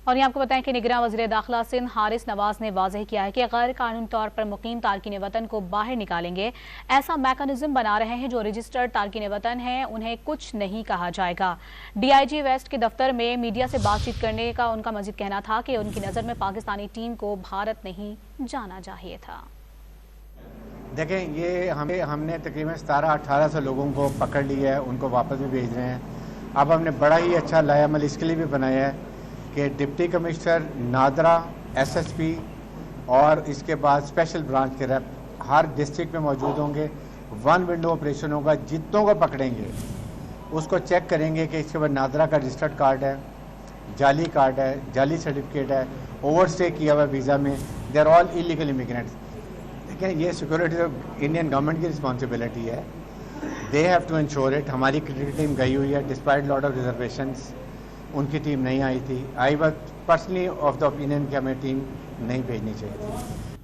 और यहाँ आपको बताएं कि निगरान वज़ीर दाखिला सिंध हारिस नवाज ने वाज़ेह किया है कि गैर कानूनी तौर पर मुकीम तारकीन वतन को बाहर निकालेंगे। ऐसा मैकेनिज्म बना रहे हैं जो रजिस्टर्ड तारकीन वतन हैं, उन्हें कुछ नहीं कहा जाएगा। DIG वेस्ट के दफ्तर में मीडिया से बातचीत करने का उनका मजीद कहना था कि उनकी नज़र में पाकिस्तानी टीम को भारत नहीं जाना चाहिए था। देखें, ये हमने तकरीबन 1700-1800 लोगों को पकड़ लिया है, उनको वापस भी भेज रहे हैं। अब हमने बड़ा ही अच्छा लायामल इसके लिए भी बनाया है कि डिप्टी कमिश्नर, नादरा, SSP और इसके बाद स्पेशल ब्रांच के रेप हर डिस्ट्रिक्ट में मौजूद होंगे। वन विंडो ऑपरेशन होगा, जितनों को पकड़ेंगे उसको चेक करेंगे कि इसके बाद नादरा का रजिस्टर्ड कार्ड है, जाली कार्ड है, जाली सर्टिफिकेट है, ओवरस्टे किया हुआ वीज़ा में, they are all illegal immigrants. लेकिन ये सिक्योरिटी इंडियन गवर्नमेंट की रिस्पॉन्सिबिलिटी है, they have to ensure it. हमारी क्रिकेट टीम गई हुई है, डिस्पाइट लॉट ऑफ रिजर्वेशंस, उनकी टीम नहीं आई थी। I was personally of the opinion कि हमें टीम नहीं भेजनी चाहिए थी।